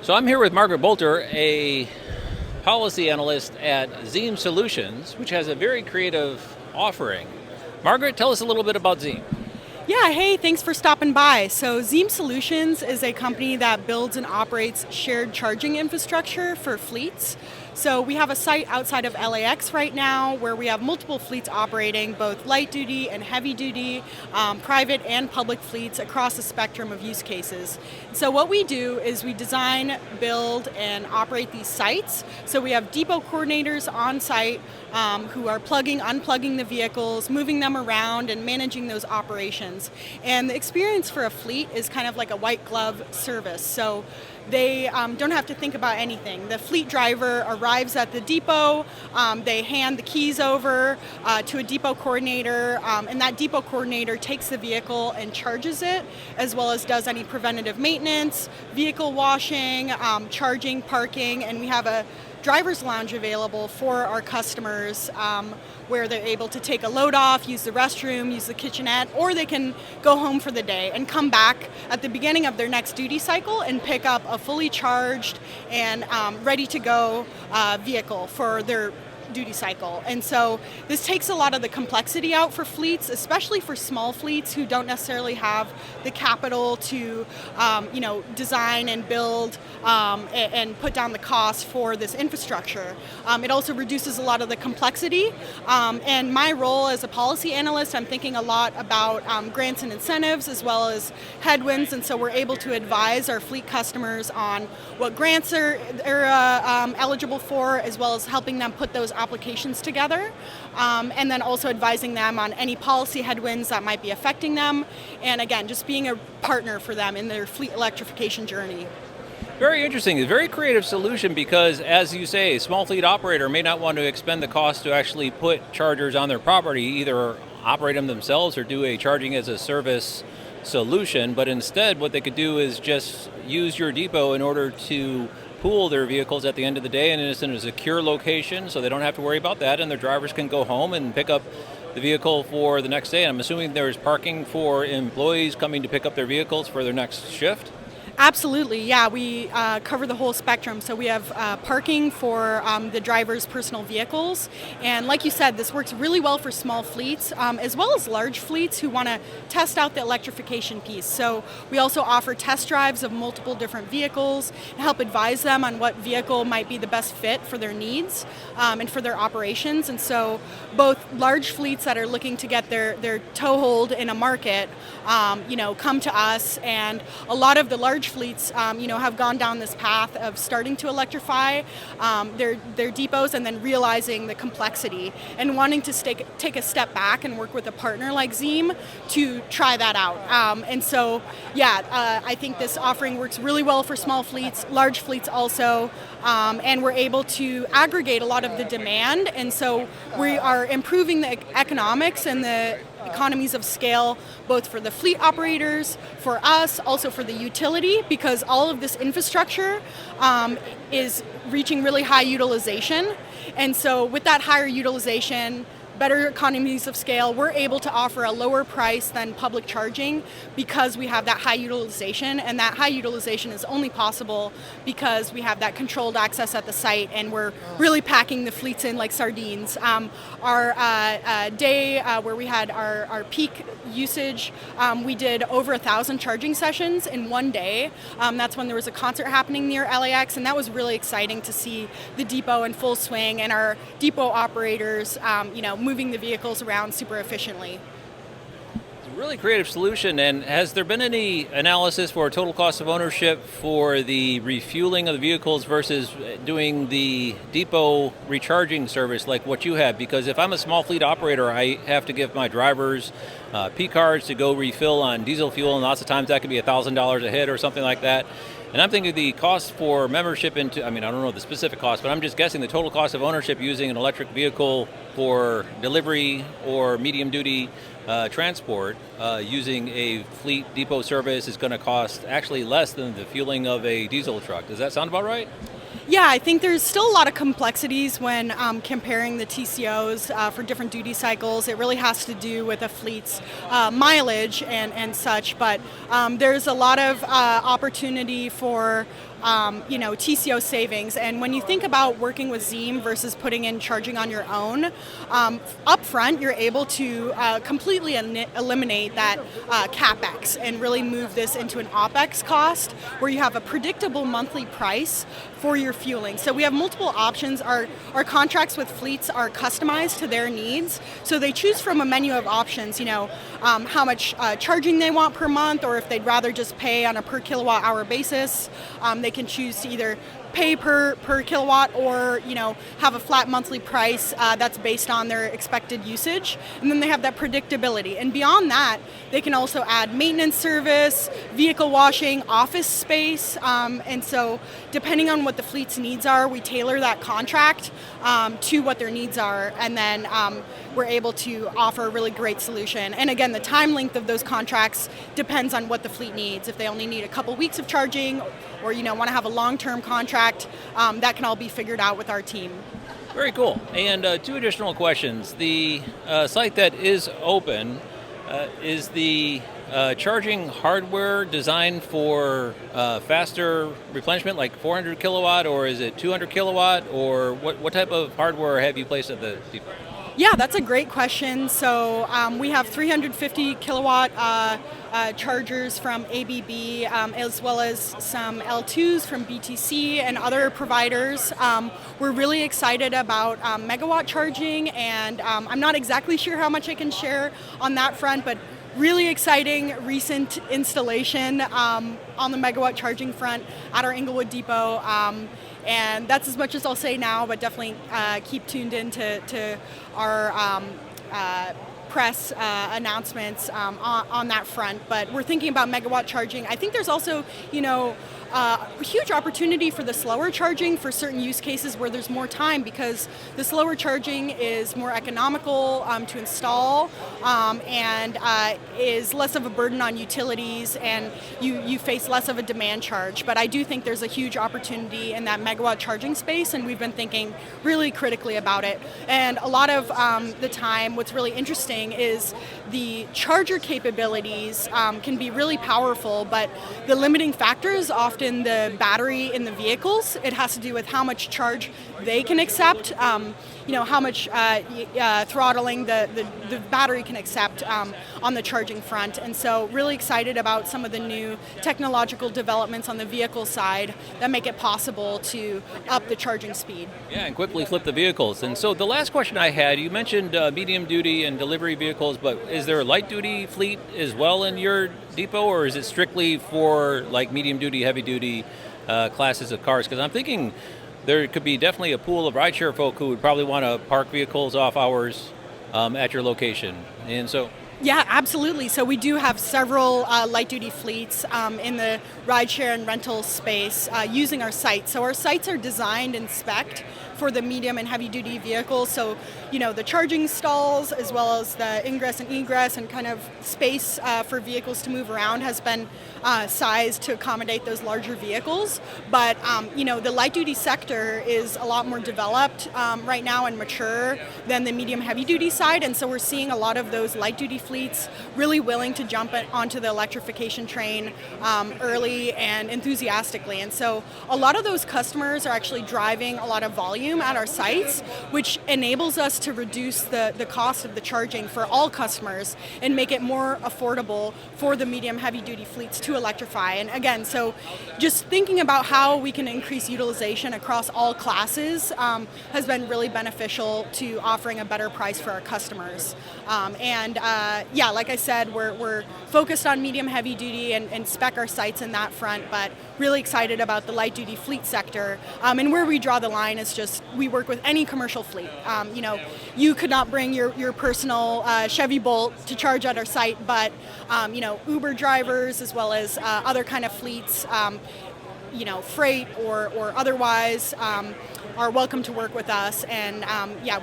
So I'm here with Margaret Bolter, a policy analyst at Zeem Solutions, which has a very creative offering. Margaret, tell us a little bit about Zeem. Yeah, hey, thanks for stopping by. So, Zeem Solutions is a company that builds and operates shared charging infrastructure for fleets. So, we have a site outside of LAX right now where we have multiple fleets operating, both light duty and heavy duty, private and public fleets across a spectrum of use cases. So, what we do is we design, build, and operate these sites. So, we have depot coordinators on site who are plugging, unplugging the vehicles, moving them around, and managing those operations. And the experience for a fleet is kind of like a white glove service. So they don't have to think about anything. The fleet driver arrives at the depot, they hand the keys over to a depot coordinator, and that depot coordinator takes the vehicle and charges it, as well as does any preventative maintenance, vehicle washing, charging, parking, and we have a driver's lounge available for our customers where they're able to take a load off, use the restroom, use the kitchenette, or they can go home for the day and come back at the beginning of their next duty cycle and pick up a fully charged and ready to go vehicle for their duty cycle. And so this takes a lot of the complexity out for fleets, especially for small fleets who don't necessarily have the capital to design and build and put down the cost for this infrastructure. It also reduces a lot of the complexity. And my role as a policy analyst, I'm thinking a lot about grants and incentives as well as headwinds, and so we're able to advise our fleet customers on what grants they're eligible for, as well as helping them put those applications together, and then also advising them on any policy headwinds that might be affecting them, and again, just being a partner for them in their fleet electrification journey. Very interesting. It's a very creative solution because, as you say, a small fleet operator may not want to expend the cost to actually put chargers on their property, either operate them themselves or do a charging as a service solution, but instead what they could do is just use your depot in order to pool their vehicles at the end of the day, and it's in a secure location so they don't have to worry about that, and their drivers can go home and pick up the vehicle for the next day. And I'm assuming there's parking for employees coming to pick up their vehicles for their next shift? Absolutely, yeah. We cover the whole spectrum. So we have parking for the driver's personal vehicles. And like you said, this works really well for small fleets, as well as large fleets who want to test out the electrification piece. So we also offer test drives of multiple different vehicles and help advise them on what vehicle might be the best fit for their needs and for their operations. And so both large fleets that are looking to get their toehold in a market, come to us, and a lot of the large fleets, have gone down this path of starting to electrify their depots and then realizing the complexity and wanting to take a step back and work with a partner like Zeem to try that out. I think this offering works really well for small fleets, large fleets also, and we're able to aggregate a lot of the demand, and so we are improving the economics and the economies of scale, both for the fleet operators, for us, also for the utility, because all of this infrastructure is reaching really high utilization. And so with that higher utilization, better economies of scale, we're able to offer a lower price than public charging because we have that high utilization, and that high utilization is only possible because we have that controlled access at the site, and we're really packing the fleets in like sardines. Our day where we had our peak usage, we did over 1,000 charging sessions in one day. That's when there was a concert happening near LAX, and that was really exciting to see the depot in full swing and our depot operators, moving the vehicles around super efficiently. It's a really creative solution. And has there been any analysis for total cost of ownership for the refueling of the vehicles versus doing the depot recharging service like what you have? Because if I'm a small fleet operator, I have to give my drivers P cards to go refill on diesel fuel, and lots of times that could be $1,000 a hit or something like that. And I'm thinking the cost for membership I don't know the specific cost, but I'm just guessing the total cost of ownership using an electric vehicle for delivery or medium duty transport using a fleet depot service is going to cost actually less than the fueling of a diesel truck. Does that sound about right? Yeah, I think there's still a lot of complexities when comparing the TCOs for different duty cycles. It really has to do with a fleet's mileage and such, but there's a lot of opportunity for TCO savings. And when you think about working with Zeem versus putting in charging on your own, up front you're able to completely eliminate that CapEx and really move this into an OpEx cost where you have a predictable monthly price for your fueling. So we have multiple options. Our contracts with fleets are customized to their needs. So they choose from a menu of options, how much charging they want per month, or if they'd rather just pay on a per kilowatt hour basis. They can choose to either pay per kilowatt or have a flat monthly price that's based on their expected usage, and then they have that predictability. And beyond that, they can also add maintenance service, vehicle washing, office space, and so depending on what the fleet's needs are, we tailor that contract to what their needs are, and then we're able to offer a really great solution. And again, the time length of those contracts depends on what the fleet needs. If they only need a couple weeks of charging, or want to have a long-term contract, that can all be figured out with our team. Very cool. And two additional questions. The site that is open, is the charging hardware designed for faster replenishment, like 400 kilowatt, or is it 200 kilowatt, or what type of hardware have you placed at the depot? Yeah, that's a great question. So we have 350 kilowatt chargers from ABB, as well as some L2s from BTC and other providers. We're really excited about megawatt charging, and I'm not exactly sure how much I can share on that front, but really exciting recent installation on the megawatt charging front at our Inglewood depot. And that's as much as I'll say now, but definitely keep tuned in to our press announcements on that front. But we're thinking about megawatt charging. I think there's also, a huge opportunity for the slower charging for certain use cases where there's more time, because the slower charging is more economical to install and is less of a burden on utilities, and you face less of a demand charge. But I do think there's a huge opportunity in that megawatt charging space, and we've been thinking really critically about it. And a lot of the time, what's really interesting is the charger capabilities can be really powerful, but the limiting factor is often the battery in the vehicles. It has to do with how much charge they can accept, how much throttling the battery can accept on the charging front. And so really excited about some of the new technological developments on the vehicle side that make it possible to up the charging speed. Yeah, and quickly flip the vehicles. And so the last question I had, you mentioned medium duty and delivery vehicles, but is there a light duty fleet as well in your depot, or is it strictly for like medium duty, heavy duty classes of cars? Because I'm thinking there could be definitely a pool of rideshare folk who would probably want to park vehicles off hours at your location. And so yeah, absolutely. So we do have several light-duty fleets in the rideshare and rental space using our sites. So our sites are designed and spec'd for the medium and heavy-duty vehicles. So, the charging stalls as well as the ingress and egress and kind of space for vehicles to move around has been sized to accommodate those larger vehicles. But, the light-duty sector is a lot more developed right now and mature than the medium heavy-duty side. And so we're seeing a lot of those light-duty fleets really willing to jump onto the electrification train early and enthusiastically. And so a lot of those customers are actually driving a lot of volume at our sites, which enables us to reduce the cost of the charging for all customers and make it more affordable for the medium heavy duty fleets to electrify. And again, so just thinking about how we can increase utilization across all classes has been really beneficial to offering a better price for our customers. Like I said, we're focused on medium heavy duty and spec our sites in that front, but really excited about the light duty fleet sector. And where we draw the line is just we work with any commercial fleet. You could not bring your personal Chevy Bolt to charge at our site, but Uber drivers as well as other kind of fleets, freight or otherwise, are welcome to work with us. And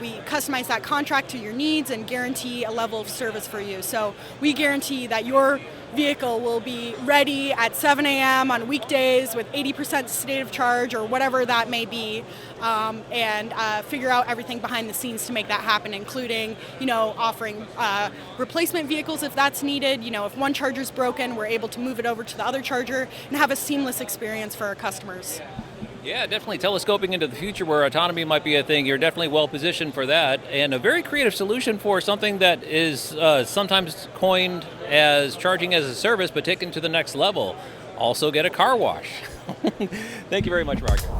we customize that contract to your needs and guarantee a level of service for you. So we guarantee that your vehicle will be ready at 7 a.m. on weekdays with 80% state of charge or whatever that may be, and figure out everything behind the scenes to make that happen, including, offering replacement vehicles if that's needed. If one charger's broken, we're able to move it over to the other charger and have a seamless experience for our customers. Yeah, definitely telescoping into the future where autonomy might be a thing. You're definitely well positioned for that, and a very creative solution for something that is sometimes coined as charging as a service, but taken to the next level. Also get a car wash. Thank you very much, Margaret.